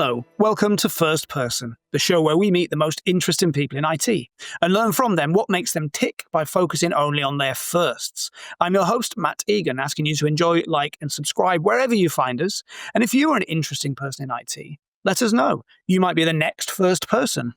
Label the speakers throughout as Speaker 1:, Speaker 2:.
Speaker 1: Hello, welcome to First Person, the show where we meet the most interesting people in IT and learn from them what makes them tick by focusing only on their firsts. I'm your host, Matt Egan, asking you to enjoy, like, and subscribe wherever you find us. And if you are an interesting person in IT, let us know. You might be the next first person.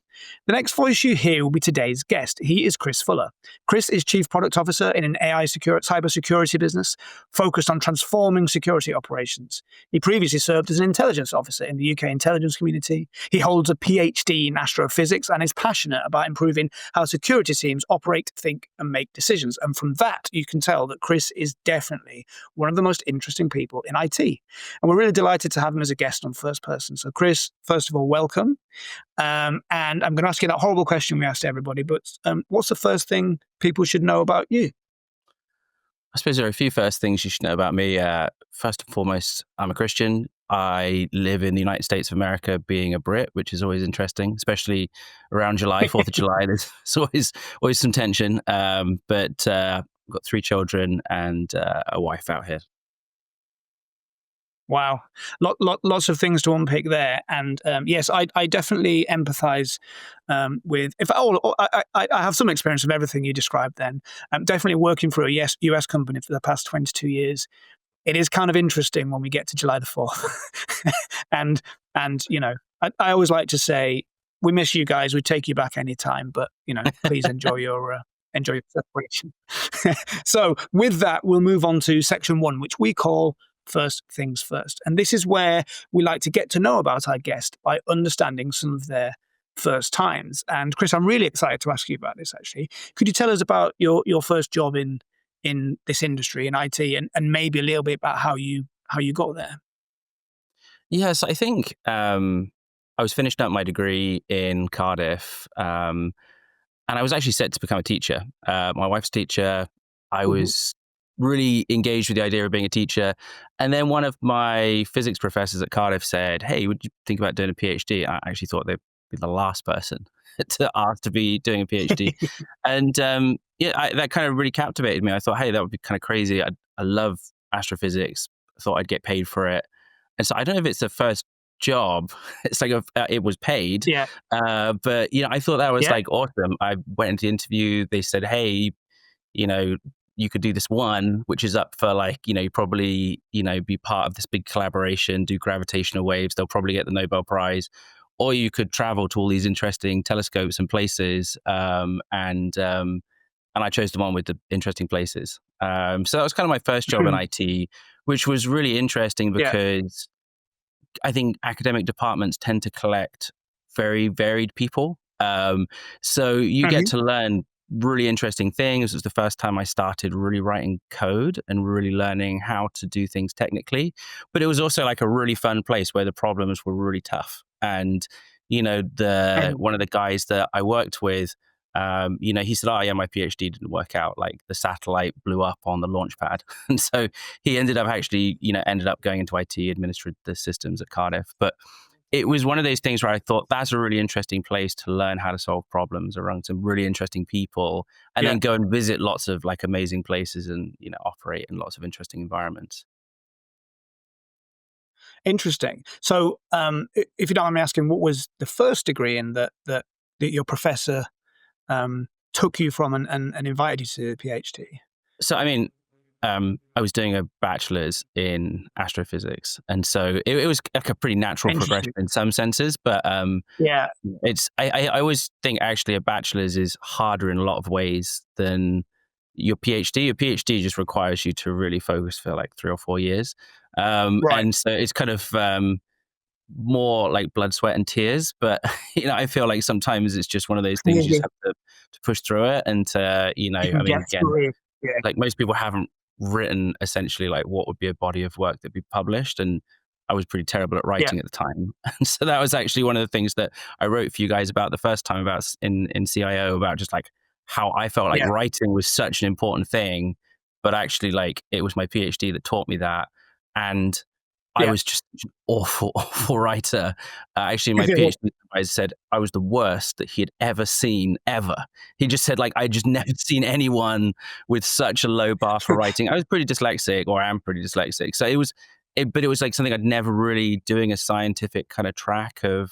Speaker 1: The next voice you hear will be today's guest. He is Chris Fuller. Chris is Chief Product Officer in an cybersecurity business focused on transforming security operations. He previously served as an intelligence officer in the UK intelligence community. He holds a PhD in astrophysics and is passionate about improving how security teams operate, think, and make decisions. And from that, you can tell that Chris is definitely one of the most interesting people in IT. And we're really delighted to have him as a guest on First Person. So Chris, first of all, welcome. And I'm going to ask you that horrible question we asked everybody, but what's the first thing people should know about you?
Speaker 2: I suppose there are a few first things you should know about me. First and foremost, I'm a Christian. I live in the United States of America, being a Brit, which is always interesting, especially around July, 4th of July. There's always some tension. But I've got 3 children and a wife out here.
Speaker 1: Wow. Lots of things to unpick there. And yes, I definitely empathize with, I have some experience of everything you described then. Definitely working for a US company for the past 22 years. It is kind of interesting when we get to July the 4th. and you know, I always like to say, we miss you guys, we'd take you back anytime, but, you know, please enjoy your separation. So with that, we'll move on to section 1, which we call First Things First. And this is where we like to get to know about our guest by understanding some of their first times. And Chris, I'm really excited to ask you about this, actually. Could you tell us about your first job in this industry, in IT, and maybe a little bit about how you got there?
Speaker 2: Yes, I think I was finishing up my degree in Cardiff, and I was actually set to become a teacher. My wife's a teacher. I was really engaged with the idea of being a teacher. And then one of my physics professors at Cardiff said, "Hey, would you think about doing a PhD?" I actually thought they'd be the last person to ask to be doing a PhD. And that kind of really captivated me. I thought, hey, that would be kind of crazy. I love astrophysics. I thought I'd get paid for it. And so I don't know if it's the first job. It's like it was paid.
Speaker 1: Yeah.
Speaker 2: But, I thought that was like awesome. I went into the interview. They said, hey, you could do this one, which is up for you probably, be part of this big collaboration, do gravitational waves. They'll probably get the Nobel Prize. Or you could travel to all these interesting telescopes and places. And I chose the one with the interesting places. So that was kind of my first job in IT, which was really interesting because I think academic departments tend to collect very varied people. So you get to learn really interesting things. It was the first time I started really writing code and really learning how to do things technically. But it was also like a really fun place where the problems were really tough. And, one of the guys that I worked with, he said, "Oh yeah, my PhD didn't work out. Like the satellite blew up on the launch pad." And so he ended up going into IT, administered the systems at Cardiff. But it was one of those things where I thought that's a really interesting place to learn how to solve problems around some really interesting people, and then go and visit lots of like amazing places and, operate in lots of interesting environments.
Speaker 1: Interesting. So if you don't mind me asking, what was the first degree in that your professor took you from and invited you to the PhD?
Speaker 2: So, I was doing a bachelor's in astrophysics, and so it was like a pretty natural progression in some senses. But I always think actually a bachelor's is harder in a lot of ways than your PhD. Your PhD just requires you to really focus for like 3 or 4 years, and so it's kind of more like blood, sweat, and tears. But I feel like sometimes it's just one of those things you just have to push through it, and like most people haven't written essentially like what would be a body of work that'd be published, and I was pretty terrible at writing at the time. And so that was actually one of the things that I wrote for you guys about the first time about in CIO, about just like how I felt like writing was such an important thing, but actually like it was my PhD that taught me that. And I was just an awful writer. Actually, my PhD advisor said I was the worst that he had ever seen, ever. He just said, like, I just never seen anyone with such a low bar for writing. I was pretty dyslexic, or am pretty dyslexic. So but it was like something I'd never really doing a scientific kind of track of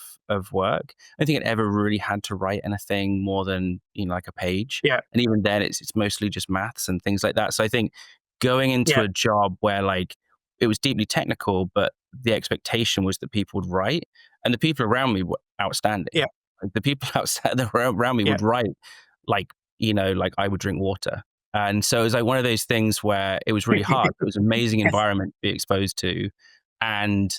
Speaker 2: work. I don't think I'd ever really had to write anything more than, like a page.
Speaker 1: Yeah.
Speaker 2: And even then it's mostly just maths and things like that. So I think going into a job where like it was deeply technical, but the expectation was that people would write, and the people around me were outstanding.
Speaker 1: Yeah.
Speaker 2: Like the people outside that were around me would write like, like I would drink water. And so it was like one of those things where it was really hard. It was an amazing environment to be exposed to. And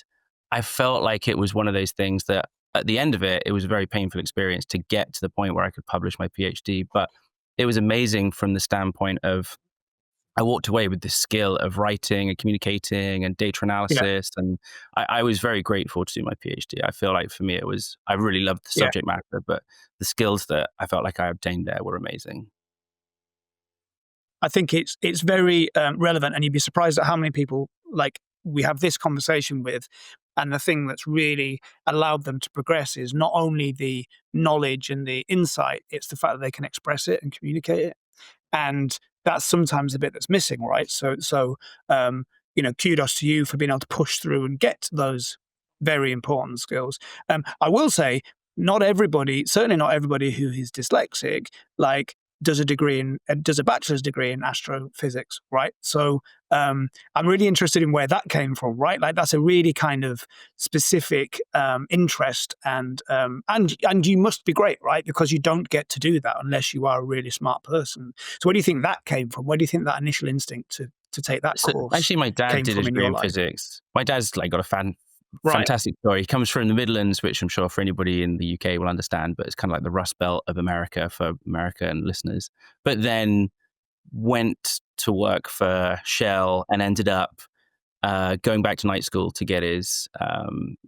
Speaker 2: I felt like it was one of those things that at the end of it, it was a very painful experience to get to the point where I could publish my PhD. But it was amazing from the standpoint of I walked away with this skill of writing and communicating and data analysis. And I was very grateful to do my PhD. I feel like for me, I really loved the subject matter, but the skills that I felt like I obtained there were amazing.
Speaker 1: I think it's very relevant, and you'd be surprised at how many people like we have this conversation with, and the thing that's really allowed them to progress is not only the knowledge and the insight, it's the fact that they can express it and communicate it, and that's sometimes the bit that's missing, right? So kudos to you for being able to push through and get those very important skills. I will say, certainly not everybody who is dyslexic, like does a bachelor's degree in astrophysics, right? So I'm really interested in where that came from, right? Like that's a really kind of specific interest, and you must be great, right? Because you don't get to do that unless you are a really smart person. So where do you think that came from? Where do you think that initial instinct to take that course?
Speaker 2: Actually, my dad did a degree in physics. My dad's like got a fantastic story. He comes from the Midlands, which I'm sure for anybody in the UK will understand, but it's kind of like the Rust Belt of America for American listeners. But then went to work for Shell and ended up going back to night school to get his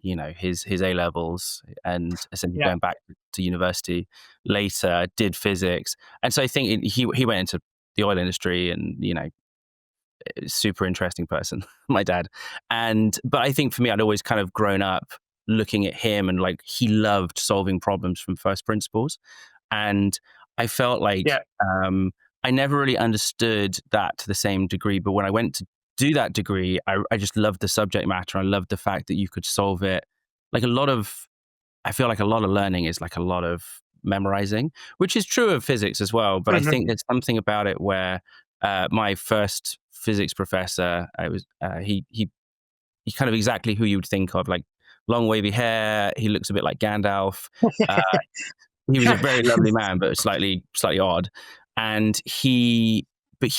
Speaker 2: A-levels, and essentially going back to university later, did physics. And so I think he went into the oil industry, and, super interesting person, my dad. But I think for me, I'd always kind of grown up looking at him, and like he loved solving problems from first principles. And I felt like I never really understood that to the same degree. But when I went to do that degree, I just loved the subject matter. I loved the fact that you could solve it. Like I feel like a lot of learning is like a lot of memorizing, which is true of physics as well. But I think there's something about it where my first physics professor, he kind of exactly who you would think of, like long wavy hair. He looks a bit like Gandalf. He was a very lovely man, but slightly odd. And he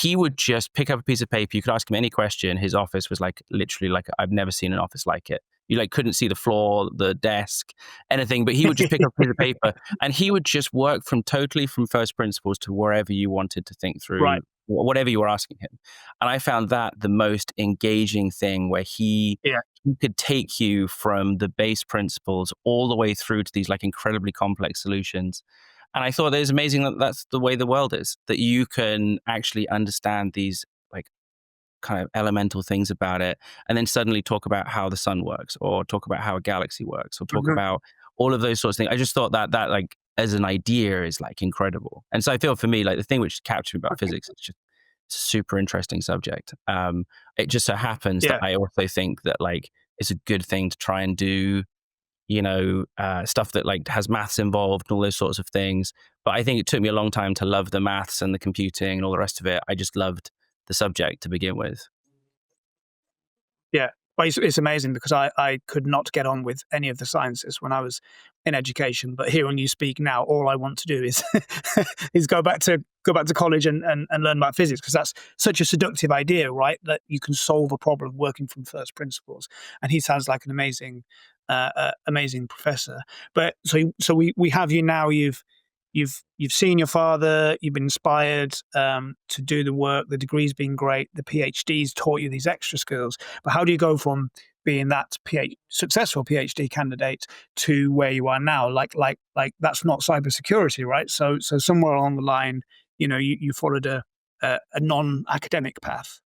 Speaker 2: would just pick up a piece of paper. You could ask him any question. His office was like literally like I've never seen an office like it. You like couldn't see the floor, the desk, anything. But he would just pick up a piece of paper, and he would just work from first principles to wherever you wanted to think through. Right. Whatever you were asking him. And I found that the most engaging thing, where he could take you from the base principles all the way through to these like incredibly complex solutions. And I thought it was amazing that that's the way the world is, that you can actually understand these like kind of elemental things about it, and then suddenly talk about how the sun works, or talk about how a galaxy works, or talk about all of those sorts of things. I just thought that like as an idea is like incredible. And so I feel for me, like the thing which captured me about physics is just a super interesting subject. It just so happens that I also think that like it's a good thing to try and do, stuff that like has maths involved and all those sorts of things. But I think it took me a long time to love the maths and the computing and all the rest of it. I just loved the subject to begin with.
Speaker 1: Yeah. Well, it's amazing because I could not get on with any of the sciences when I was in education, but hearing you speak now, all I want to do is is go back to college and learn about physics, because that's such a seductive idea, right? That you can solve a problem working from first principles. And he sounds like an amazing professor. But so we have you now. You've seen your father. You've been inspired to do the work. The degree's been great. The PhD's taught you these extra skills. But how do you go from being that successful PhD candidate to where you are now? Like that's not cybersecurity, right? So somewhere along the line, you followed a non-academic path.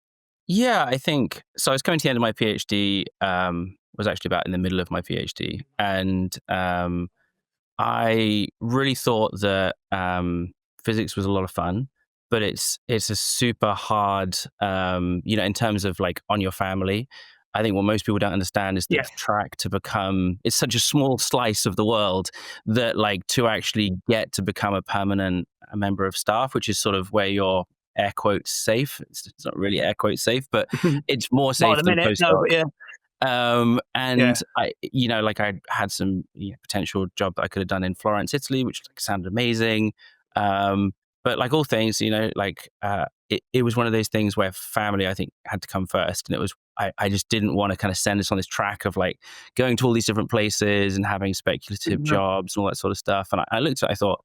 Speaker 2: Yeah, I think so. I was coming to the end of my PhD. Was actually about in the middle of my PhD, and I really thought that physics was a lot of fun, but it's a super hard, in terms of like on your family. I think what most people don't understand is that
Speaker 1: Yeah.
Speaker 2: the track to become, it's such a small slice of the world that like to actually get to become a member of staff, which is sort of where you're air quotes safe. It's not really air quotes safe, but it's more
Speaker 1: Not
Speaker 2: safe
Speaker 1: at the
Speaker 2: than
Speaker 1: minute, no,
Speaker 2: postdoc.
Speaker 1: but yeah. Yeah.
Speaker 2: And I, like I had some potential job that I could have done in Florence, Italy, which like sounded amazing. But like all things, it was one of those things where family, I think, had to come first. And it was, I just didn't want to kind of send us on this track of like going to all these different places and having speculative
Speaker 1: Mhm.
Speaker 2: jobs and all that sort of stuff. And I looked at it, I thought,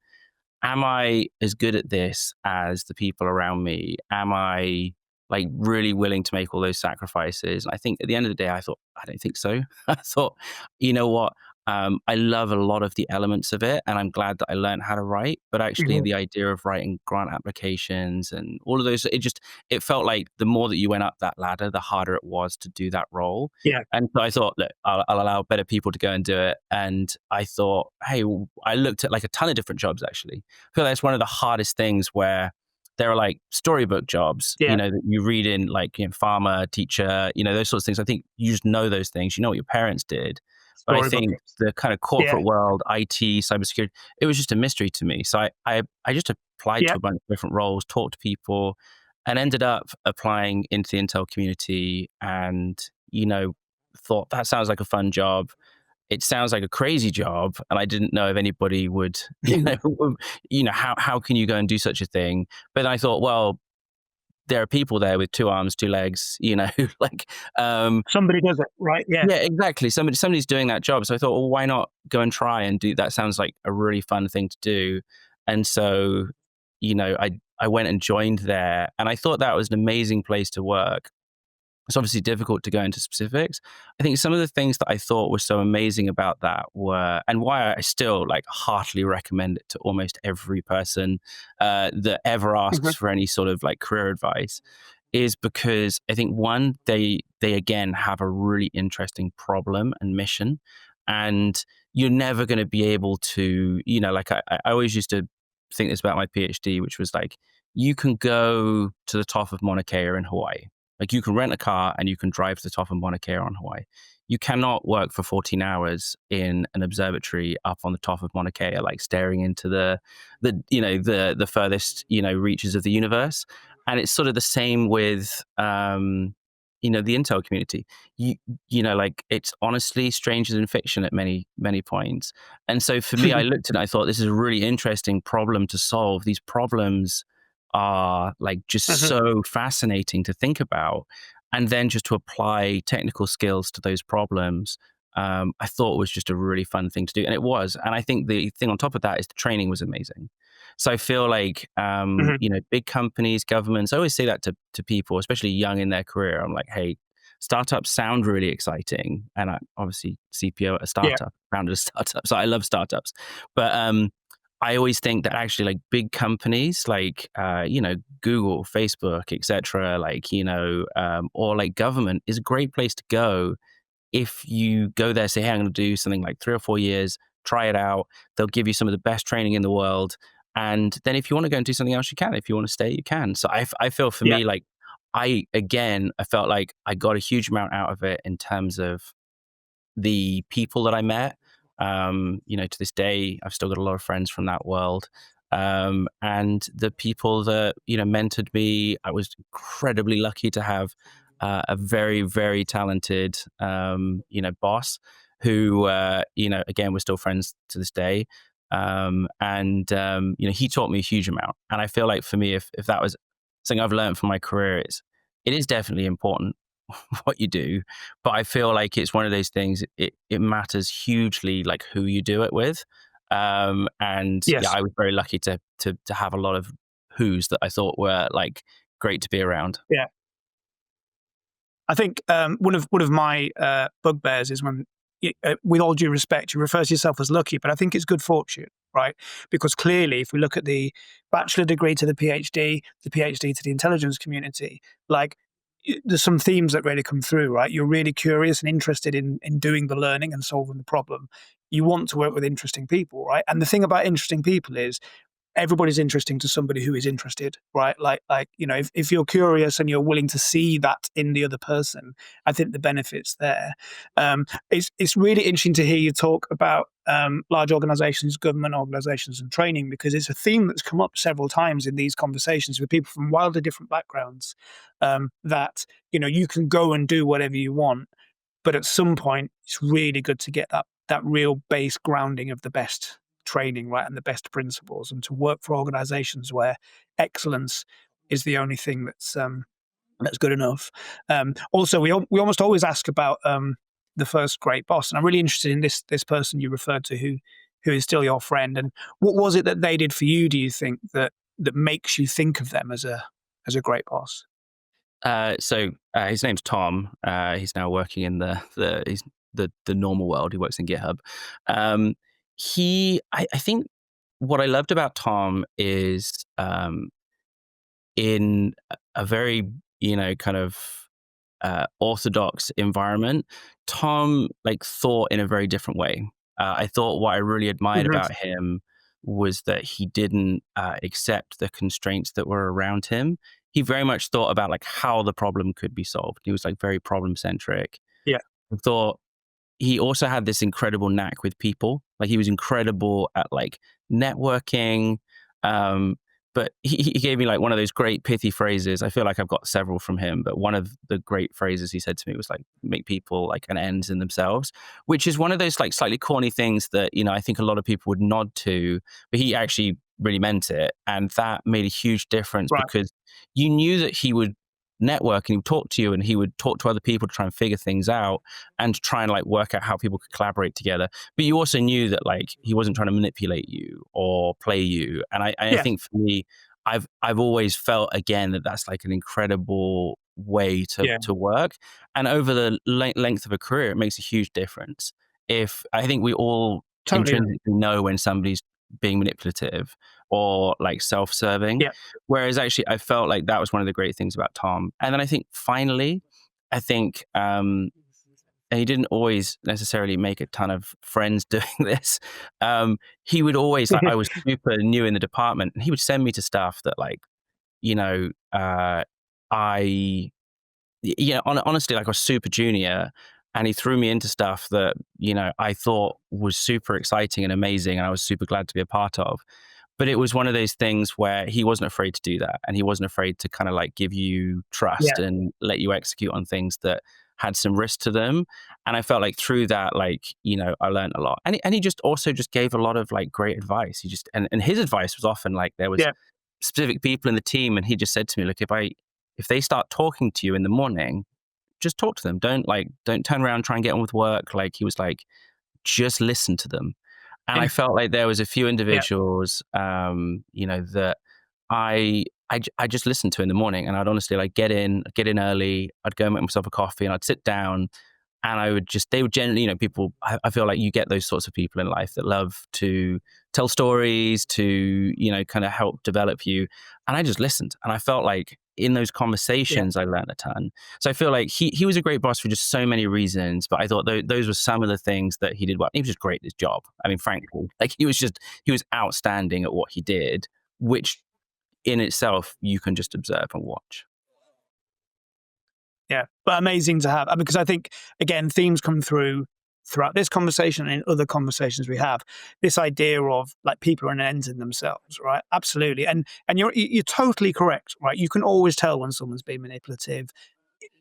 Speaker 2: am I as good at this as the people around me? Am I like really willing to make all those sacrifices? And I think at the end of the day, I thought, I don't think so. I thought, you know what? I love a lot of the elements of it, and I'm glad that I learned how to write. But actually,
Speaker 1: Mhm.
Speaker 2: the idea of writing grant applications and all of those, it felt like the more that you went up that ladder, the harder it was to do that role.
Speaker 1: Yeah.
Speaker 2: And so I thought, look, I'll allow better people to go and do it. And I thought, hey, I looked at like a ton of different jobs actually. I feel like that's one of the hardest things where there are like storybook jobs,
Speaker 1: Yeah.
Speaker 2: that you read in like, farmer, teacher, those sorts of things. I think you just know those things. You know what your parents did. But I
Speaker 1: Storybook.
Speaker 2: think the kind of
Speaker 1: Yeah.
Speaker 2: corporate world, IT, cybersecurity, it was just a mystery to me. So I just applied
Speaker 1: Yeah.
Speaker 2: to a bunch of different roles, talked to people, and ended up applying into the Intel community and, thought that sounds like a fun job. It sounds like a crazy job, and I didn't know if anybody would, how can you go and do such a thing? But then I thought, well, there are people there with 2 arms, 2 legs, like,
Speaker 1: Somebody does it, right? Yeah.
Speaker 2: yeah, exactly. Somebody's doing that job. So I thought, well, why not go and try and do that? Sounds like a really fun thing to do. And so, I went and joined there, and I thought that was an amazing place to work. It's obviously difficult to go into specifics. I think some of the things that I thought were so amazing about that were, and why I still like heartily recommend it to almost every person that ever asks
Speaker 1: Mhm.
Speaker 2: for any sort of like career advice, is because I think one, they again have a really interesting problem and mission, and you're never going to be able to, like I always used to think this about my PhD, which was like, you can go to the top of Mauna Kea in Hawaii. Like you can rent a car and you can drive to the top of Mauna Kea on Hawaii. You cannot work for 14 hours in an observatory up on the top of Mauna Kea, like staring into the furthest, reaches of the universe. And it's sort of the same with, the Intel community. Like it's honestly stranger than fiction at many, many points. And so for me, I looked at it, I thought this is a really interesting problem to solve. These problems are like just
Speaker 1: Mhm.
Speaker 2: so fascinating to think about. And then just to apply technical skills to those problems, I thought was just a really fun thing to do. And it was. And I think the thing on top of that is the training was amazing. So I feel like,
Speaker 1: Mhm.
Speaker 2: big companies, governments, I always say that to people, especially young in their career. I'm like, hey, startups sound really exciting. And I obviously CPO at a
Speaker 1: Yeah.
Speaker 2: startup, founded a startup. So I love startups. But I always think that actually like big companies like, Google, Facebook, etc., like, or like government is a great place to go if you go there, say, hey, I'm going to do something like 3 or 4 years, try it out. They'll give you some of the best training in the world. And then if you want to go and do something else, you can. If you want to stay, you can. So I feel for
Speaker 1: Yeah.
Speaker 2: me, like I felt like I got a huge amount out of it in terms of the people that I met. To this day, I've still got a lot of friends from that world. And the people that, mentored me, I was incredibly lucky to have a very, very talented, boss who, again, we're still friends to this day. He taught me a huge amount. And I feel like for me, if that was something I've learned from my career, it is definitely important what you do, but I feel like it's one of those things. It matters hugely, like who you do it with. And yeah,
Speaker 1: Yes.
Speaker 2: I was very lucky to have a lot of who's that I thought were like great to be around.
Speaker 1: Yeah. I think one of my bugbears is when, with all due respect, you refer to yourself as lucky, but I think it's good fortune, right? Because clearly, if we look at the bachelor degree to the PhD to the intelligence community, like there's some themes that really come through, right? You're really curious and interested in doing the learning and solving the problem. You want to work with interesting people, right? And the thing about interesting people is everybody's interesting to somebody who is interested, right? Like if you're curious and you're willing to see that in the other person, I think the benefits there. It's really interesting to hear you talk about large organizations, government organizations, and training, because it's a theme that's come up several times in these conversations with people from wildly different backgrounds. That you can go and do whatever you want, but at some point it's really good to get that real base grounding of the best training, right, and the best principles, and to work for organizations where excellence is the only thing that's good enough. Also, we almost always ask about the first great boss, and I'm really interested in this person you referred to who is still your friend, and what was it that they did for you, do you think, that makes you think of them as a great boss?
Speaker 2: So his name's Tom. He's now working in the normal world. He works in GitHub. I think what I loved about Tom is in a very kind of orthodox environment, Tom thought in a very different way. I thought what I really admired about him was that he didn't accept the constraints that were around him. He very much thought about how the problem could be solved. He was very problem centric.
Speaker 1: Yeah.
Speaker 2: I thought he also had this incredible knack with people. He was incredible at networking. But he gave me one of those great pithy phrases. I feel like I've got several from him, but one of the great phrases he said to me was make people an ends in themselves, which is one of those slightly corny things that, I think a lot of people would nod to, but he actually really meant it. And that made a huge difference, right? Because you knew that he would network and he would talk to you and he would talk to other people to try and figure things out and to try and work out how people could collaborate together. But you also knew that he wasn't trying to manipulate you or play you. And I think for me, I've always felt again that that's an incredible way to work. And over the length of a career, it makes a huge difference. I think we all intrinsically know when somebody's being manipulative or self-serving. Yeah. Whereas actually I felt that was one of the great things about Tom. And then I think finally, and he didn't always necessarily make a ton of friends doing this. He would always, I was super new in the department and he would send me to stuff that honestly, I was super junior. And he threw me into stuff that, I thought was super exciting and amazing. And I was super glad to be a part of. But it was one of those things where he wasn't afraid to do that. And he wasn't afraid to kind of give you trust and let you execute on things that had some risk to them. And I felt through that, I learned a lot. And he just also just gave a lot of great advice. He just, and his advice was often there was specific people in the team. And he just said to me, look, if they start talking to you in the morning, just talk to them. Don't turn around and try and get on with work. He was just listen to them. And I felt there was a few individuals, that I just listened to in the morning, and I'd honestly get in early. I'd go and make myself a coffee, and I'd sit down, and they would generally, people. I feel you get those sorts of people in life that love to tell stories, to kind of help develop you, and I just listened, and I felt in those conversations, I learned a ton. So I feel he was a great boss for just so many reasons, but I thought those were some of the things that he did well. He was just great at his job. I mean, frankly, he was outstanding at what he did, which in itself you can just observe and watch.
Speaker 1: Yeah, but amazing to have, because I think, again, themes come throughout this conversation and in other conversations we have, this idea of people are an end in themselves, right? Absolutely. And you're totally correct, right? You can always tell when someone's being manipulative.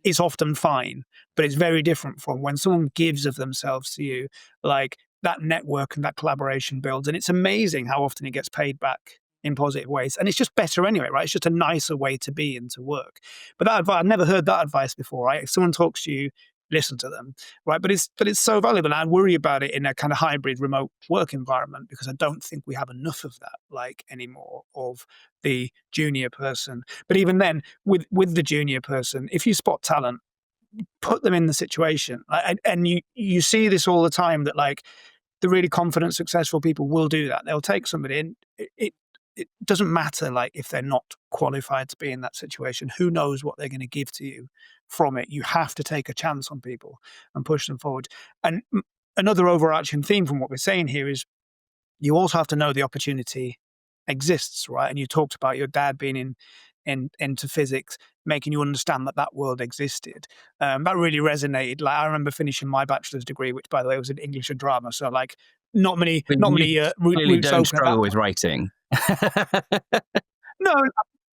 Speaker 1: It's often fine, but it's very different from when someone gives of themselves to you. That network and that collaboration builds, and it's amazing how often it gets paid back in positive ways. And it's just better anyway, right? It's just a nicer way to be and to work. But that advice, I've never heard that advice before, right? If someone talks to you, listen to them, right? But it's so valuable. And I worry about it in a kind of hybrid remote work environment, because I don't think we have enough of that anymore, of the junior person. But even then, with the junior person, if you spot talent, put them in the situation. And you see this all the time, that the really confident, successful people will do that. They'll take somebody in. It doesn't matter if they're not qualified to be in that situation. Who knows what they're going to give to you from it? You have to take a chance on people and push them forward. And another overarching theme from what we're saying here is you also have to know the opportunity exists, right? And you talked about your dad being into physics, making you understand that that world existed. That really resonated. Like I remember finishing my bachelor's degree, which by the way was in English and drama. So like not many
Speaker 2: But you clearly
Speaker 1: routes
Speaker 2: don't
Speaker 1: open at that
Speaker 2: struggle with
Speaker 1: point.
Speaker 2: writing.
Speaker 1: No,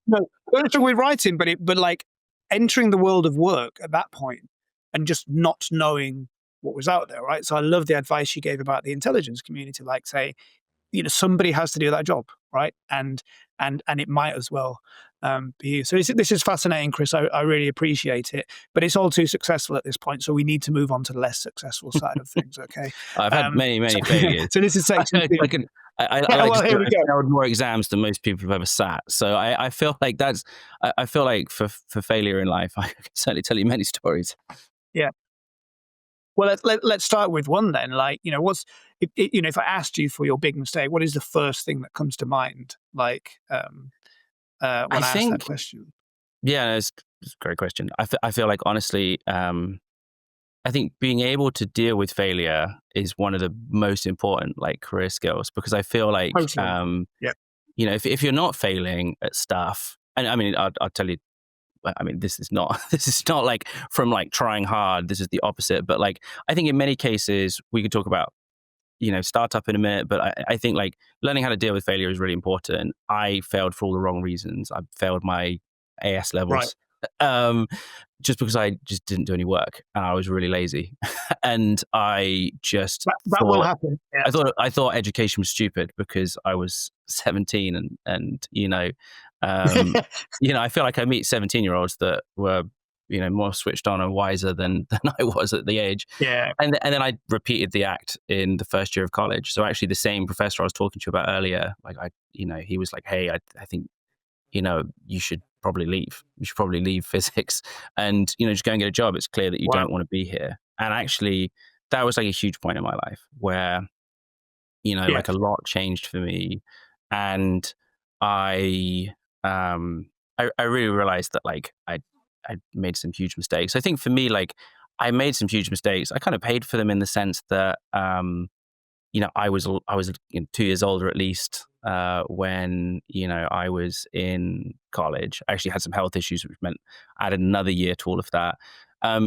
Speaker 1: no, I don't struggle with writing, but like entering the world of work at that point and just not knowing what was out there, right? So I love the advice you gave about the intelligence community, like say, somebody has to do that job, right? And it might as well be you. So this is fascinating, Chris. I really appreciate it, but it's all too successful at this point, so we need to move on to the less successful side of things. Okay.
Speaker 2: I've had many failures.
Speaker 1: So this is section two.
Speaker 2: I like
Speaker 1: Well,
Speaker 2: to
Speaker 1: here
Speaker 2: say
Speaker 1: we
Speaker 2: I've
Speaker 1: go.
Speaker 2: failed more exams than most people have ever sat. So I feel like I feel like for failure in life, I can certainly tell you many stories.
Speaker 1: Yeah. Well, let's start with one then. Like, if I asked you for your big mistake, what is the first thing that comes to mind? Like, when I ask that question.
Speaker 2: Yeah, no, it's a great question. I feel like honestly, I think being able to deal with failure is one of the most important like career skills, because I feel like,
Speaker 1: Totally.
Speaker 2: if you're not failing at stuff, and I mean, I'll tell you, I mean, this is not like from like trying hard. This is the opposite. But like, I think in many cases we could talk about, startup in a minute, but I think like learning how to deal with failure is really important. I failed for all the wrong reasons. I failed my AS levels. Right. Just because I just didn't do any work and I was really lazy, and I just
Speaker 1: that will happen. Yeah.
Speaker 2: I thought education was stupid because I was 17 and I feel like I meet 17-year-olds that were more switched on and wiser than I was at the age.
Speaker 1: Yeah.
Speaker 2: And then I repeated the act in the first year of college. So actually the same professor I was talking to you about earlier, like he was like, hey, I think you should probably leave. You should probably leave physics and, just go and get a job. It's clear that you don't want to be here. And actually, that was like a huge point in my life where, like a lot changed for me. And I really realized that like I made some huge mistakes. I think for me, like I made some huge mistakes. I kind of paid for them in the sense that, I was 2 years older at least when I was in college. I actually had some health issues, which meant I added another year to all of that.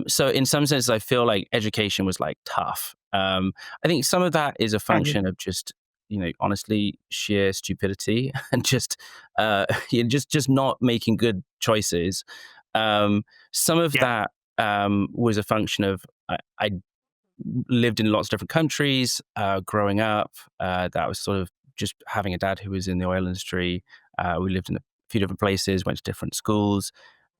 Speaker 2: So in some senses, I feel like education was like tough. I think some of that is a function of just honestly sheer stupidity and just just not making good choices. Some of that was a function of I lived in lots of different countries growing up. That was sort of just having a dad who was in the oil industry. We lived in a few different places, went to different schools,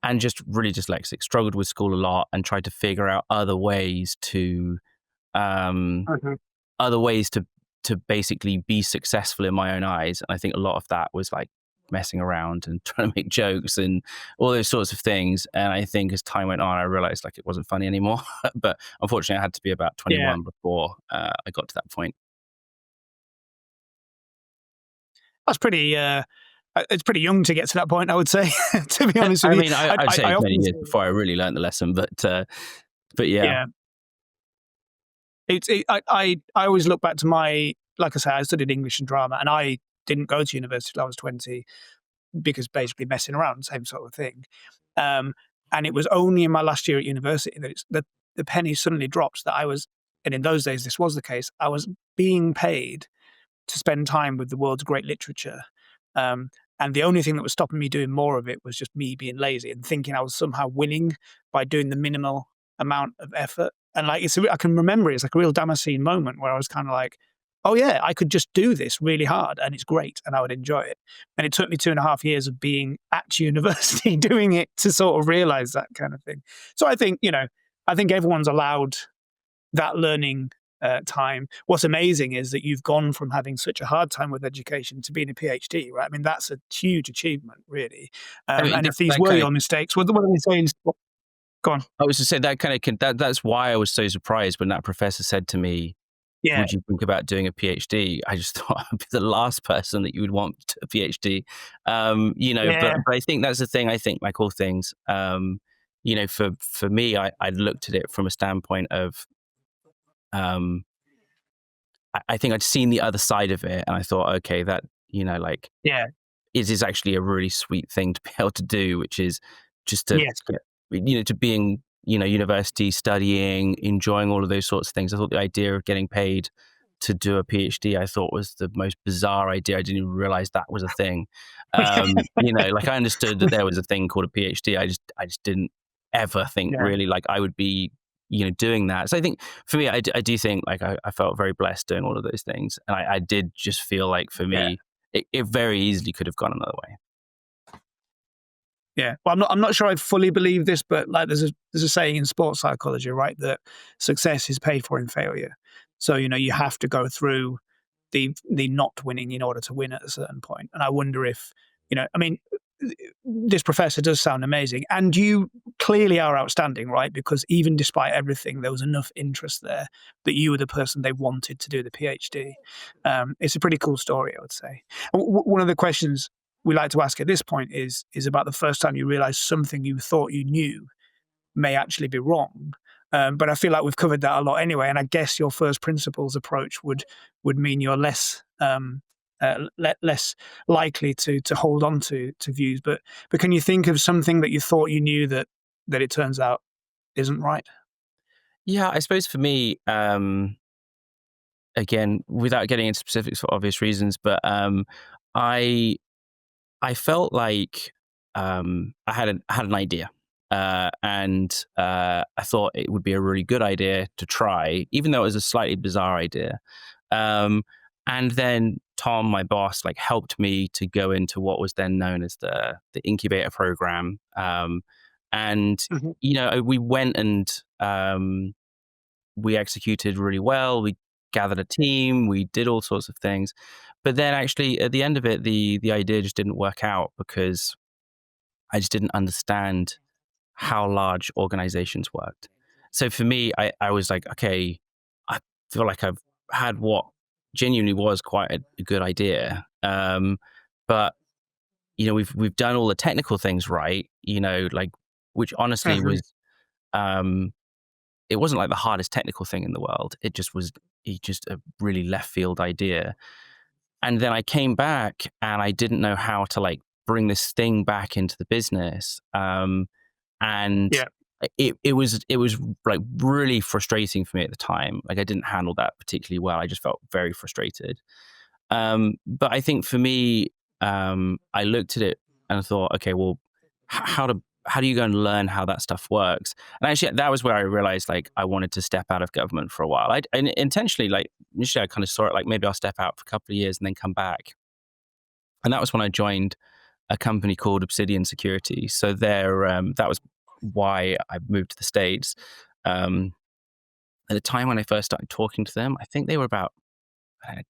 Speaker 2: and just really dyslexic, struggled with school a lot and tried to figure out other ways to basically be successful in my own eyes. And I think a lot of that was like messing around and trying to make jokes and all those sorts of things. And I think as time went on, I realized like it wasn't funny anymore. But unfortunately, I had to be about 21 before I got to that point.
Speaker 1: That's pretty. It's pretty young to get to that point, I would say. To be honest with you,
Speaker 2: I mean, I'd say it's many years before I really learned the lesson. But yeah.
Speaker 1: I always look back to like I say, I studied English and drama, and I didn't go to university till I was 20 because basically messing around, same sort of thing. And it was only in my last year at university that the penny suddenly dropped that I was, and in those days this was the case, I was being paid to spend time with the world's great literature. And the only thing that was stopping me doing more of it was just me being lazy and thinking I was somehow winning by doing the minimal amount of effort. And like I can remember it's like a real Damascene moment where I was kind of like, oh yeah, I could just do this really hard and it's great and I would enjoy it. And it took me 2.5 years of being at university doing it to sort of realize that kind of thing. So I think, I think everyone's allowed that learning time. What's amazing is that you've gone from having such a hard time with education to being a PhD, right? I mean, that's a huge achievement, really. And if these were your mistakes, what are they saying? Go on.
Speaker 2: I was to say that's why I was so surprised when that professor said to me, would you think about doing a PhD? I just thought I'd be the last person that you would want a PhD. But I think that's the thing. I think like all things, for me, I looked at it from a standpoint of, I think I'd seen the other side of it and I thought, okay, like
Speaker 1: Yeah.
Speaker 2: it is actually a really sweet thing to be able to do, which is just to
Speaker 1: Yes.
Speaker 2: to being university, studying, enjoying all of those sorts of things. I thought the idea of getting paid to do a PhD, I thought was the most bizarre idea. I didn't even realize that was a thing. Like I understood that there was a thing called a PhD. I just didn't ever think
Speaker 1: Yeah.
Speaker 2: really like I would be, doing that. So I think for me, I do think like I felt very blessed doing all of those things. And I did just feel like for
Speaker 1: Yeah.
Speaker 2: me, it very easily could have gone another way.
Speaker 1: Yeah. Well, I'm not sure I fully believe this, but like there's a saying in sports psychology, right, that success is paid for in failure. So, you have to go through the not winning in order to win at a certain point. And I wonder if, I mean, this professor does sound amazing, and you clearly are outstanding, right? Because even despite everything, there was enough interest there that you were the person they wanted to do the PhD. It's a pretty cool story, I would say. One of the questions we like to ask at this point is about the first time you realized something you thought you knew may actually be wrong. But I feel like we've covered that a lot anyway, and I guess your first principles approach would mean you're less less likely to hold on to views. But can you think of something that you thought you knew that it turns out isn't right?
Speaker 2: Yeah, I suppose for me, again, without getting into specifics for obvious reasons, but I felt like I had an idea, and I thought it would be a really good idea to try, even though it was a slightly bizarre idea. And then Tom, my boss, like helped me to go into what was then known as the incubator program. And
Speaker 1: Mhm.
Speaker 2: we went and we executed really well. We gathered a team. We did all sorts of things. But then actually at the end of it, the idea just didn't work out because I just didn't understand how large organizations worked. So for me, I was like, okay, I feel like I've had what genuinely was quite a good idea. But we've done all the technical things right, like which honestly
Speaker 1: Mhm.
Speaker 2: was um it wasn't like the hardest technical thing in the world. It just a really left field idea. And then I came back and I didn't know how to like bring this thing back into the business. And
Speaker 1: Yeah.
Speaker 2: it was like really frustrating for me at the time. Like I didn't handle that particularly well. I just felt very frustrated. But I think for me, I looked at it and thought, okay, well, how do you go and learn how that stuff works? And actually, that was where I realized like I wanted to step out of government for a while. And intentionally, like initially, I kind of saw it like maybe I'll step out for a couple of years and then come back. And that was when I joined a company called Obsidian Security. So that was why I moved to the States. At the time when I first started talking to them, I think they were about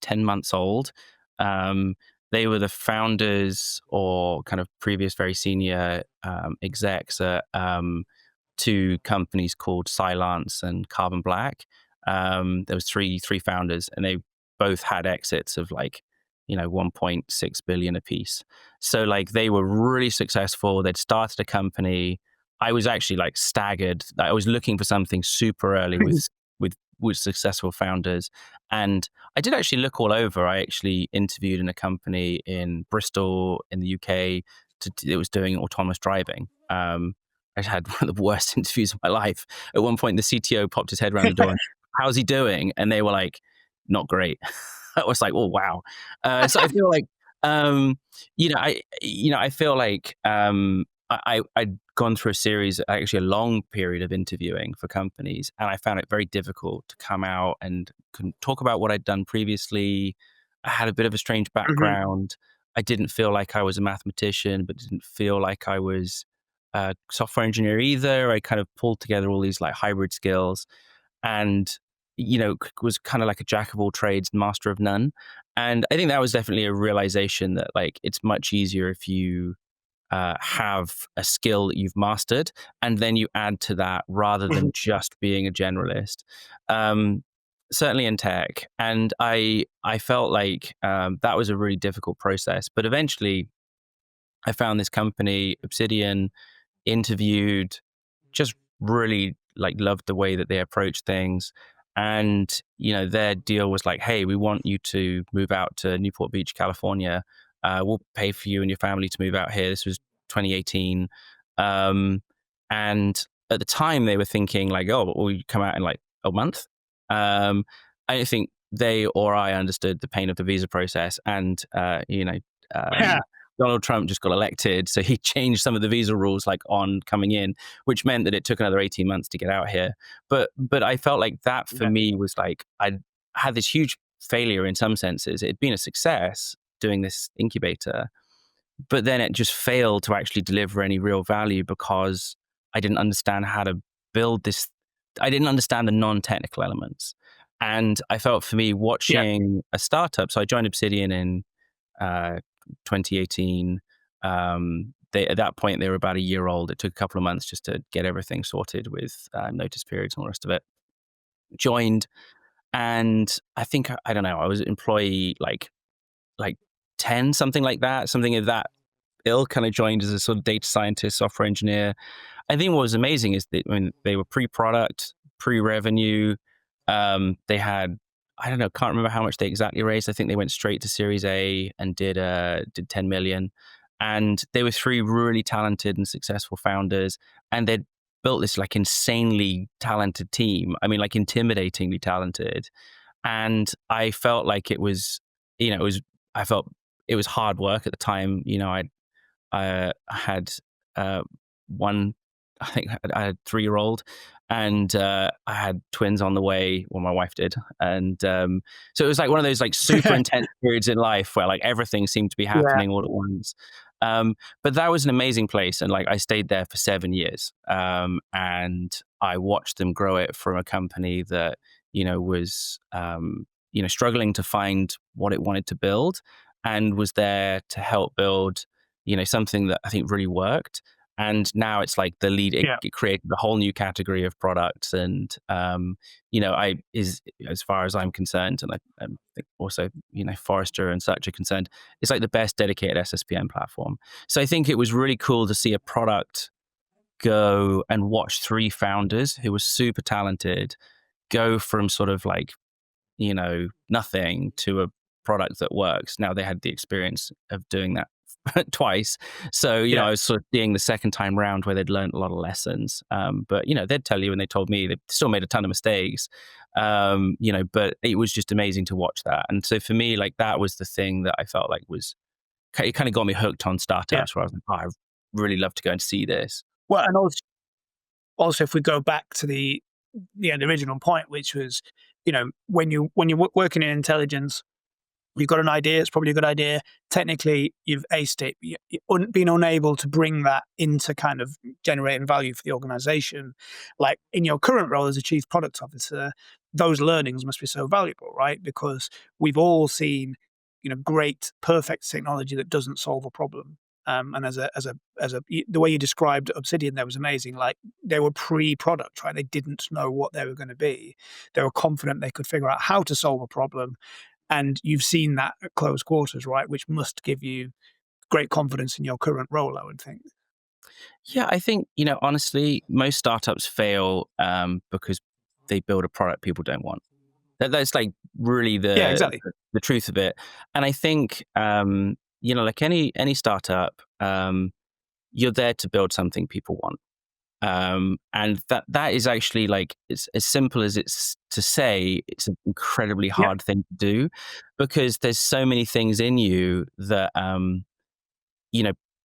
Speaker 2: 10 months old. Um, they were the founders or kind of previous very senior execs at two companies called Cylance and Carbon Black. There was three founders, and they both had exits of like 1.6 billion apiece. So like they were really successful. They'd started a company. I was actually like staggered. I was looking for something super early with successful founders, and I did actually look all over. I actually interviewed in a company in Bristol in the UK it was doing autonomous driving. I had one of the worst interviews of my life. At one point, the CTO popped his head around the door and, "How's he doing?" And they were like, "Not great." I was like, "Oh wow!" So I feel like, I feel like I'd gone through a series, actually a long period of interviewing for companies, and I found it very difficult to come out and talk about what I'd done previously. I had a bit of a strange
Speaker 1: Mhm.
Speaker 2: background. I didn't feel like I was a mathematician, but didn't feel like I was a software engineer either. I kind of pulled together all these like hybrid skills, and was kind of like a jack of all trades, master of none. And I think that was definitely a realization that like it's much easier if you have a skill that you've mastered, and then you add to that rather
Speaker 1: Mhm.
Speaker 2: than just being a generalist. Certainly in tech, and I felt like that was a really difficult process. But eventually, I found this company, Obsidian, interviewed, just really like loved the way that they approach things, And, their deal was like, hey, we want you to move out to Newport Beach, California. We'll pay for you and your family to move out here. This was 2018. And at the time they were thinking like, oh, will you come out in like a month? I don't think they or I understood the pain of the visa process. And, Donald Trump just got elected, so he changed some of the visa rules like on coming in, which meant that it took another 18 months to get out here. But I felt like that for me was like, I had this huge failure in some senses. It'd been a success doing this incubator, but then it just failed to actually deliver any real value because I didn't understand how to build this. I didn't understand the non-technical elements. And I felt for me watching a startup, so I joined Obsidian in 2018. At that point, they were about a year old. It took a couple of months just to get everything sorted with notice periods and all the rest of it. Joined, and I think, I don't know, I was employee like 10, something like that, something of that ilk. Kind of joined as a sort of data scientist, software engineer. I think what was amazing is that when they were pre-product, pre-revenue, they had, I don't know, can't remember how much they exactly raised. I think they went straight to Series A and did 10 million. And they were 3 really talented and successful founders, and they'd built this like insanely talented team. I mean, like intimidatingly talented. And I felt like it was, I felt it was hard work at the time. I had one, I think I had a 3-year-old, and I had twins on the way. Well, my wife did. And so it was like one of those like super intense periods in life where like everything seemed to be happening all at once. But that was an amazing place. And like I stayed there for 7 years. And I watched them grow it from a company that, was, struggling to find what it wanted to build, and was there to help build, something that I think really worked. And now it's like the lead, it created a whole new category of products. And, as far as I'm concerned, and I think also, Forrester and such are concerned, it's like the best dedicated SSPM platform. So I think it was really cool to see a product go and watch 3 founders who were super talented go from sort of like, nothing to a product that works. Now they had the experience of doing that twice. So, I was sort of seeing the second time round where they'd learned a lot of lessons. But, they'd tell you, and they told me they still made a ton of mistakes, but it was just amazing to watch that. And so for me, like that was the thing that I felt like it kind of got me hooked on startups where I was like, oh, I really love to go and see this.
Speaker 1: Well, and also if we go back to the original point, which was, when you're working in intelligence, you've got an idea, it's probably a good idea. Technically, you've aced it. You've been unable to bring that into kind of generating value for the organization. Like in your current role as a chief product officer, those learnings must be so valuable, right? Because we've all seen, great, perfect technology that doesn't solve a problem. And the way you described Obsidian there was amazing. Like they were pre-product, right? They didn't know what they were going to be. They were confident they could figure out how to solve a problem. And you've seen that at close quarters, right? Which must give you great confidence in your current role, I would think.
Speaker 2: Yeah, I think, honestly, most startups fail because they build a product people don't want. That's like really the truth of it. And I think, like any startup, you're there to build something people want. And that is actually like, it's as simple as it's to say, it's an incredibly hard thing to do, because there's so many things in you that,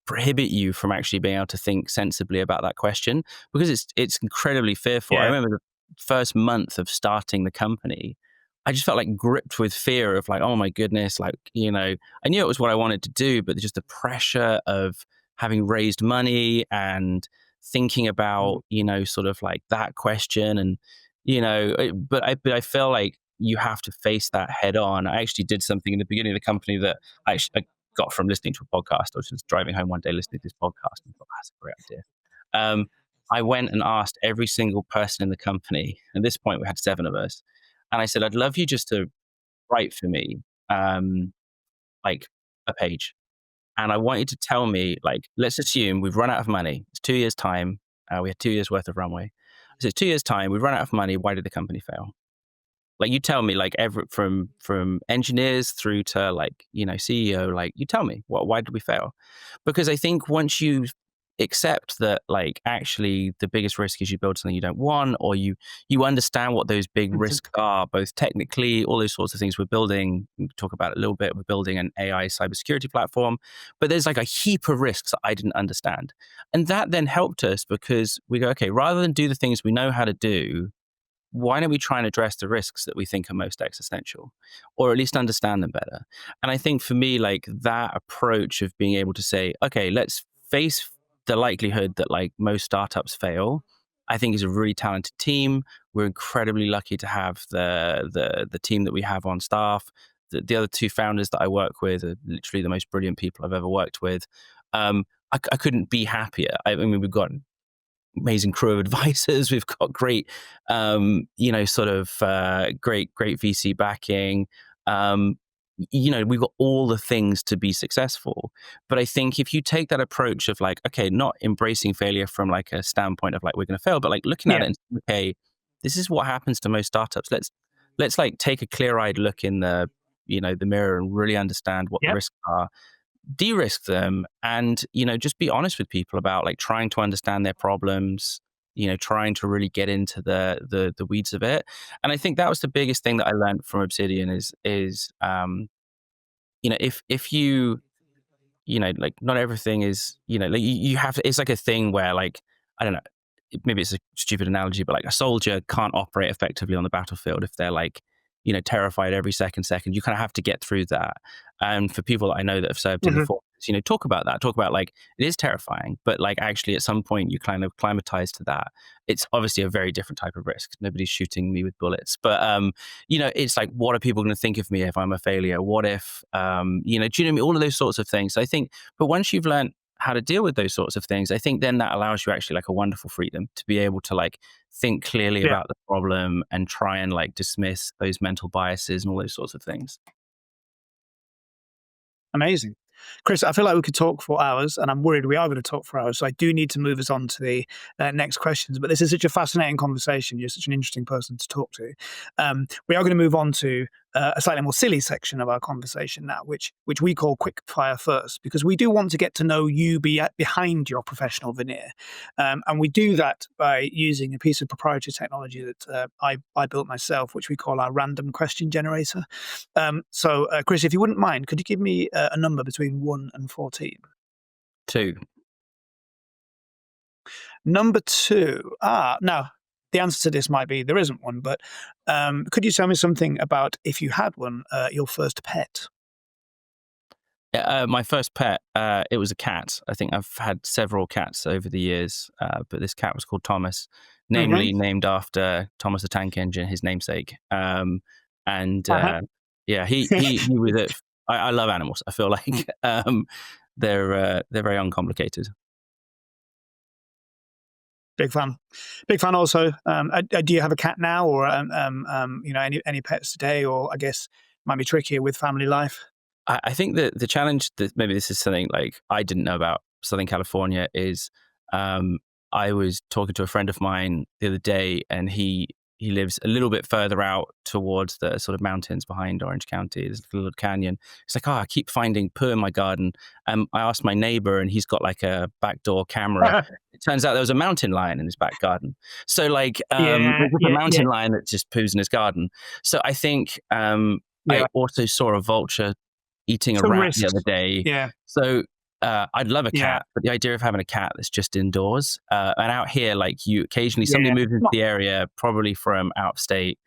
Speaker 2: prohibit you from actually being able to think sensibly about that question, because it's incredibly fearful. I remember the first month of starting the company, I just felt like gripped with fear of like, oh my goodness, like, I knew it was what I wanted to do, but just the pressure of having raised money and thinking about, sort of like that question. And, but I feel like you have to face that head on. I actually did something in the beginning of the company that I got from listening to a podcast. I was just driving home one day listening to this podcast and I thought, that's a great idea. I went and asked every single person in the company. At this point, we had 7 of us. And I said, I'd love you just to write for me, like a page. And I want you to tell me, like, let's assume we've run out of money. It's 2 years' time. We had 2 years worth of runway. I said, 2 years' time, we've run out of money. Why did the company fail? Like you tell me, like from engineers through to like, CEO, like you tell me why did we fail? Because I think once you accept that like actually the biggest risk is you build something you don't want, or you understand what those big risks are, both technically, all those sorts of things. We talk about it a little bit, we're building an AI cybersecurity platform, but there's like a heap of risks that I didn't understand. And that then helped us because we go, okay, rather than do the things we know how to do, why don't we try and address the risks that we think are most existential, or at least understand them better? And I think for me, like that approach of being able to say, okay, let's face the likelihood that like most startups fail, I think is a really talented team. We're incredibly lucky to have the team that we have on staff. The other two founders that I work with are literally the most brilliant people I've ever worked with. I couldn't be happier. I mean, we've got amazing crew of advisors. We've got great, great VC backing. We've got all the things to be successful. But I think if you take that approach of like, okay, not embracing failure from like a standpoint of like, we're going to fail, but like looking at it and saying, okay, this is what happens to most startups. Let's like take a clear-eyed look in the mirror and really understand what the risks are, de-risk them, and just be honest with people about like trying to understand their problems, trying to really get into the weeds of it. And I think that was the biggest thing that I learned from Obsidian is if you like not everything is like you have to, it's like a thing where like, I don't know, maybe it's a stupid analogy, but like a soldier can't operate effectively on the battlefield if they're like terrified every second. You kind of have to get through that. And for people that I know that have served in the forces, talk about like, it is terrifying, but like actually at some point you kind of acclimatize to that. It's obviously a very different type of risk. Nobody's shooting me with bullets, but it's like, what are people going to think of me if I'm a failure? What if, do you know what I mean? All of those sorts of things. I think, but once you've learned how to deal with those sorts of things, I think then that allows you actually like a wonderful freedom to be able to like think clearly about the problem and try and like dismiss those mental biases and all those sorts of things.
Speaker 1: Amazing. Chris, I feel like we could talk for hours, and I'm worried we are going to talk for hours. So I do need to move us on to the next questions. But this is such a fascinating conversation. You're such an interesting person to talk to. We are going to move on to a slightly more silly section of our conversation now, which we call quick fire first, because we do want to get to know you behind your professional veneer. And we do that by using a piece of proprietary technology that I built myself, which we call our random question generator. So, Chris, if you wouldn't mind, could you give me a number between 1 and 14?
Speaker 2: 2.
Speaker 1: Number 2. Now, the answer to this might be there isn't one, but could you tell me something about, if you had one, your first pet?
Speaker 2: My first pet, it was a cat. I think I've had several cats over the years, but this cat was called Thomas, namely named after Thomas the Tank Engine, his namesake. He was it. I love animals. I feel like they're very uncomplicated.
Speaker 1: Big fan also. Do you have a cat now, or any pets today? Or I guess it might be trickier with family life.
Speaker 2: I think that the challenge, that maybe this is something like I didn't know about Southern California, is I was talking to a friend of mine the other day, and he lives a little bit further out towards the sort of mountains behind Orange County. There's a little canyon. It's like, I keep finding poo in my garden. I asked my neighbor, and he's got like a backdoor camera. It turns out there was a mountain lion in his back garden. So like, a mountain lion that just poos in his garden. So I think I also saw a vulture eating a rat the other day.
Speaker 1: Yeah.
Speaker 2: So I'd love a cat, but the idea of having a cat that's just indoors, and out here, like you occasionally somebody moves into the area, probably from out of state,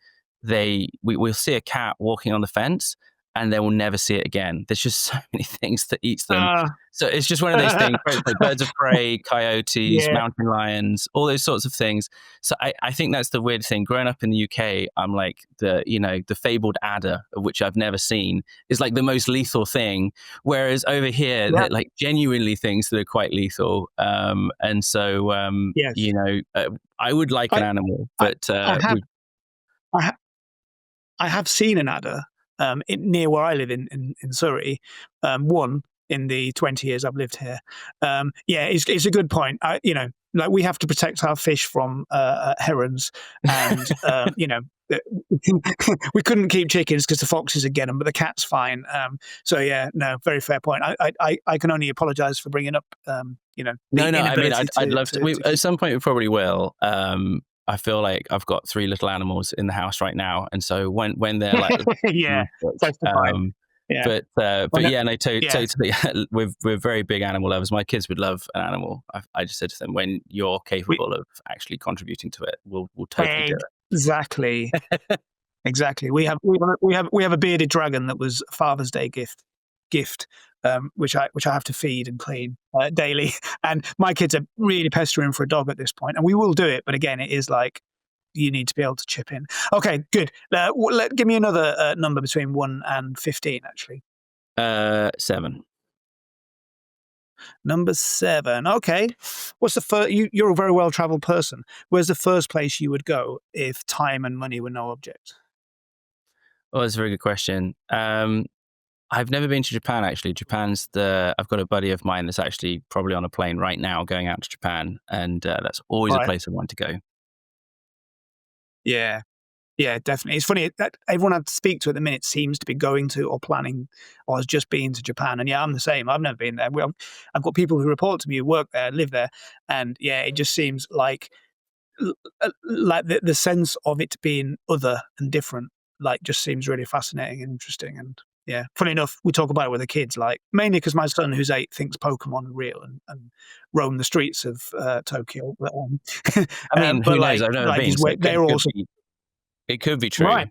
Speaker 2: we'll see a cat walking on the fence, and they will never see it again. There's just so many things that eats them. So it's just one of those things, like birds of prey, coyotes, mountain lions, all those sorts of things. So I think that's the weird thing. Growing up in the UK, I'm like the fabled adder, of which I've never seen, is like the most lethal thing. Whereas over here, they're like genuinely things that are quite lethal. And so, I would like an animal, but
Speaker 1: I have seen an adder near where I live in Surrey. One in the 20 years I've lived here. It's a good point. like we have to protect our fish from herons, and we couldn't keep chickens because the foxes would get them, but the cat's fine. So yeah, no, very fair point. I can only apologise for bringing up
Speaker 2: No, I mean, I'd love to. At some point, we probably will. I feel like I've got 3 little animals in the house right now, and so when they're like,
Speaker 1: yeah,
Speaker 2: yeah. But yeah, no, totally. We're very big animal lovers. My kids would love an animal. I just said to them, when you're capable of actually contributing to it, we'll totally do it.
Speaker 1: Exactly. Exactly. We have a bearded dragon that was a Father's Day gift, which I have to feed and clean daily. And my kids are really pestering for a dog at this point, and we will do it. But again, it is like you need to be able to chip in. Okay, good. Give me another number between 1 and 15, actually.
Speaker 2: 7.
Speaker 1: Number 7. Okay. What's the first? You're a very well-traveled person. Where's the first place you would go if time and money were no object?
Speaker 2: Oh, that's a very good question. I've never been to Japan, actually. I've got a buddy of mine that's actually probably on a plane right now going out to Japan, and that's always a place I want to go.
Speaker 1: Yeah. Yeah, definitely. It's funny that everyone I speak to at the minute seems to be going to or planning or has just been to Japan. And yeah, I'm the same. I've never been there. I've got people who report to me who work there, live there. And yeah, it just seems like the sense of it being other and different, like, just seems really fascinating and interesting. And yeah, funny enough, we talk about it with the kids, like, mainly because my son, who's 8, thinks Pokemon are real and roam the streets of Tokyo.
Speaker 2: I mean, who knows? I've never been. So
Speaker 1: they're also.
Speaker 2: It could be true.
Speaker 1: Right.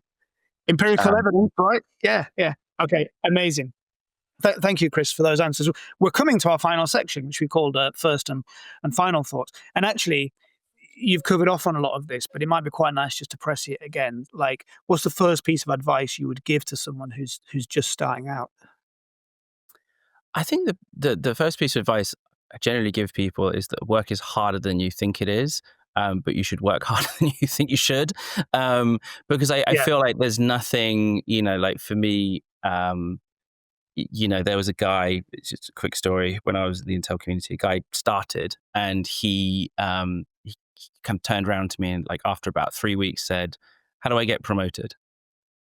Speaker 1: Empirical evidence, right? Yeah. Okay, amazing. Thank you, Chris, for those answers. We're coming to our final section, which we called first and final thoughts. And actually, you've covered off on a lot of this, but it might be quite nice just to press it again. Like, what's the first piece of advice you would give to someone who's just starting out?
Speaker 2: I think the first piece of advice I generally give people is that work is harder than you think it is. But you should work harder than you think you should. Because I feel like there's nothing, like for me, there was a guy, it's just a quick story, when I was in the Intel community, a guy started and he kind of turned around to me and like after about 3 weeks said, "How do I get promoted?"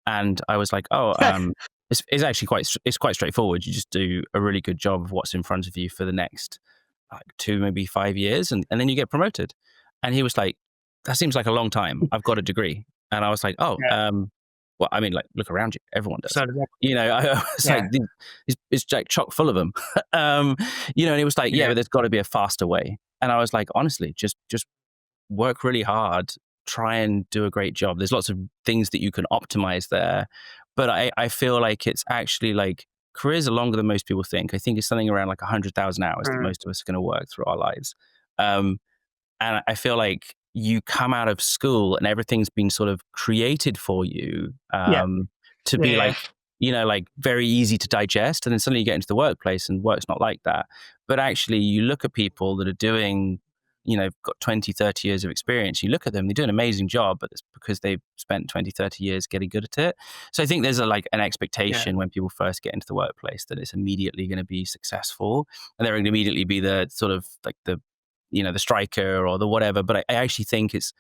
Speaker 2: And I was like, it's actually quite straightforward. You just do a really good job of what's in front of you for the next like 2, maybe 5 years, and then you get promoted. And he was like, "That seems like a long time. I've got a degree." And I was like, well, I mean, like, look around you. Everyone does. I was like, it's like chock full of them. And he was like, but there's got to be a faster way. And I was like, honestly, just work really hard. Try and do a great job. There's lots of things that you can optimize there. But I feel like it's actually like careers are longer than most people think. I think it's something around like 100,000 hours that most of us are going to work through our lives. And I feel like you come out of school and everything's been sort of created for you to be like, like very easy to digest. And then suddenly you get into the workplace and work's not like that. But actually you look at people that are doing, got 20, 30 years of experience. You look at them, they do an amazing job, but it's because they've spent 20, 30 years getting good at it. So I think there's an expectation when people first get into the workplace that it's immediately going to be successful. And they're going to immediately be the sort of like the striker or the whatever. But I actually think it's,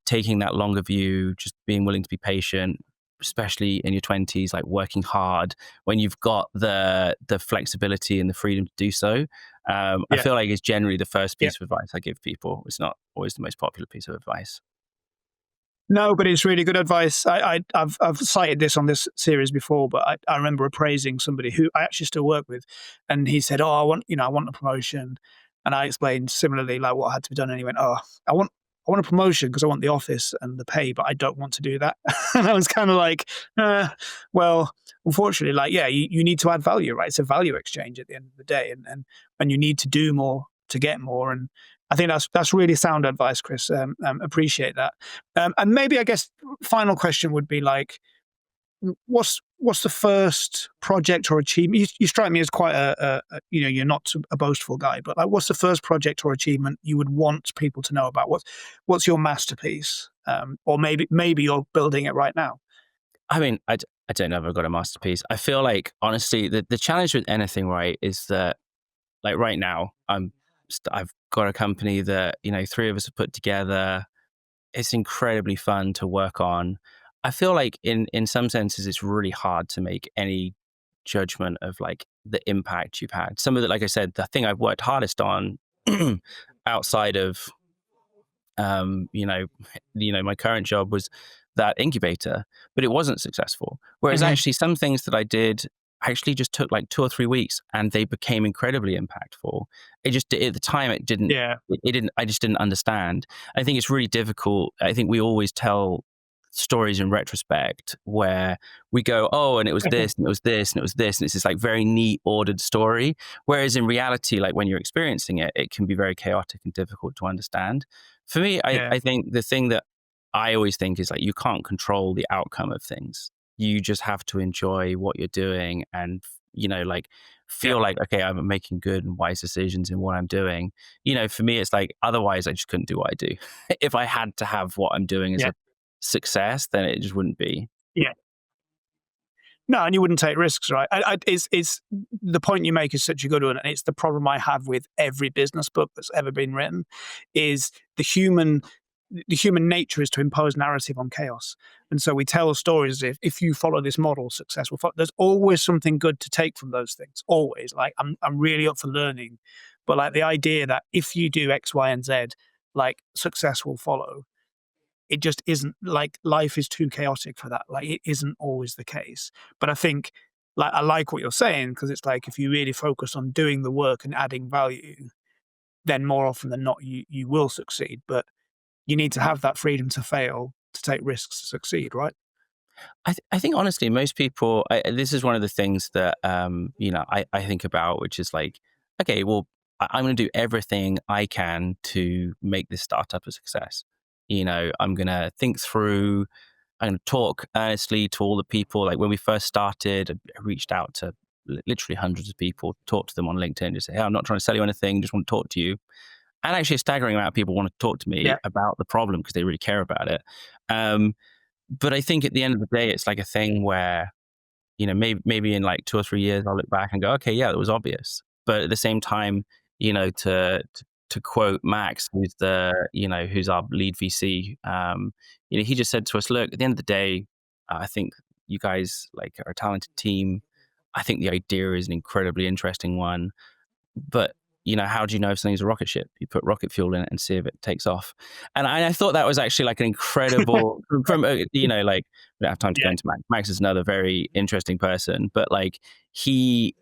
Speaker 2: taking that longer view, just being willing to be patient, especially in your 20s, like working hard when you've got the flexibility and the freedom to do so. I feel like it's generally the first piece of advice I give people. It's not always the most popular piece of advice.
Speaker 1: No, but it's really good advice. I've cited this on this series before, but I remember appraising somebody who I actually still work with, and he said, I want a promotion. And I explained similarly, like, what had to be done. And he went, I want a promotion because I want the office and the pay, but I don't want to do that. And I was kind of like, well, unfortunately, like, you need to add value, right? It's a value exchange at the end of the day. And you need to do more to get more. And I think that's really sound advice, Chris. Appreciate that. And maybe, I guess, final question would be like, what's the first project or achievement? You strike me as quite you're not a boastful guy, but like, what's the first project or achievement you would want people to know about? What's your masterpiece? Or maybe you're building it right now.
Speaker 2: I mean, I don't know if I've got a masterpiece. I feel like, honestly, the challenge with anything, right, is that like right now I'm I've got a company that, you know, 3 of us have put together. It's incredibly fun to work on. I feel like in some senses, it's really hard to make any judgment of like the impact you've had. Some of it, like I said, the thing I've worked hardest on outside of you know, my current job was that incubator, but it wasn't successful. Whereas actually some things that I did actually just took like 2 or 3 weeks and they became incredibly impactful. It just, at the time, it didn't,
Speaker 1: Yeah.
Speaker 2: it didn't, I just didn't understand. I think it's really difficult. I think we always tell stories in retrospect where we go, oh, and it was this, and it was this, and it was this, and it's this like very neat, ordered story. Whereas in reality, like when you're experiencing it, it can be very chaotic and difficult to understand. For me, I think the thing that I always think is like you can't control the outcome of things. You just have to enjoy what you're doing and, you know, like feel like, okay, I'm making good and wise decisions in what I'm doing. You know, for me, it's like, otherwise I just couldn't do what I do. If I had to have what I'm doing as a success, then it just wouldn't be.
Speaker 1: Yeah. No, and you wouldn't take risks, right? It's the point you make is such a good one, and it's the problem I have with every business book that's ever been written. Is the human nature is to impose narrative on chaos, and so we tell stories as if you follow this model, success will follow. There's always something good to take from those things. Always, like I'm really up for learning, but like the idea that if you do X, Y, and Z, like success will follow. It just isn't. Like life is too chaotic for that. Like it isn't always the case. But I think like I like what you're saying, because it's like if you really focus on doing the work and adding value, then more often than not you will succeed. But you need to have that freedom to fail, to take risks to succeed, right?
Speaker 2: I think honestly, most people, this is one of the things that, you know, I think about, which is like, okay, well, I'm going to do everything I can to make this startup a success. You know, I'm going to think through, I'm going to talk earnestly to all the people. Like when we first started, I reached out to literally hundreds of people, talked to them on LinkedIn, just say, hey, I'm not trying to sell you anything, just want to talk to you. And actually a staggering amount of people want to talk to me about the problem because they really care about it. But I think at the end of the day, it's like a thing where, you know, maybe in like 2 or 3 years, I'll look back and go, okay, yeah, it was obvious. But at the same time, you know, to quote Max, who's who's our lead VC, you know, he just said to us, look, at the end of the day, I think you guys like are a talented team. I think the idea is an incredibly interesting one, but you know, how do you know if something's a rocket ship? You put rocket fuel in it and see if it takes off. And I thought that was actually like an incredible, you know, like we don't have time to go into Max. Max is another very interesting person, but like he's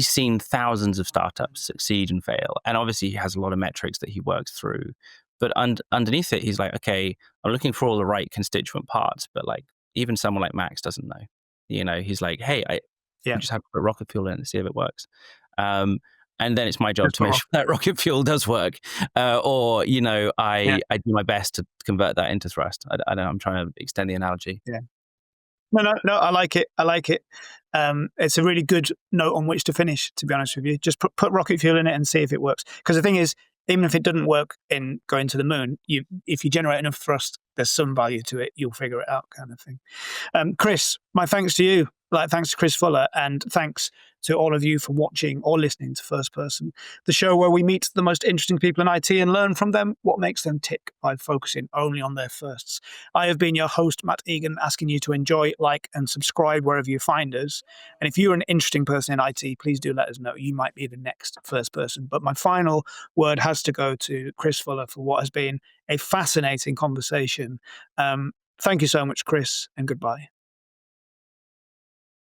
Speaker 2: seen thousands of startups succeed and fail. And obviously he has a lot of metrics that he works through. But underneath it, he's like, okay, I'm looking for all the right constituent parts. But like even someone like Max doesn't know. You know, he's like, hey, I just have to put rocket fuel in and see if it works. And then it's my job to make sure that rocket fuel does work. Or, you know, I do my best to convert that into thrust. I don't know, I'm trying to extend the analogy.
Speaker 1: Yeah. No, I like it. I like it. It's a really good note on which to finish, to be honest with you. Just put rocket fuel in it and see if it works. Because the thing is, even if it doesn't work in going to the moon, if you generate enough thrust, there's some value to it. You'll figure it out, kind of thing. Chris, my thanks to you. Like, thanks to Chris Fuller, and thanks to all of you for watching or listening to First Person, the show where we meet the most interesting people in IT and learn from them what makes them tick by focusing only on their firsts. I have been your host, Matt Egan, asking you to enjoy, like, and subscribe wherever you find us. And if you're an interesting person in IT, please do let us know. You might be the next First Person. But my final word has to go to Chris Fuller for what has been a fascinating conversation. Thank you so much, Chris, and goodbye.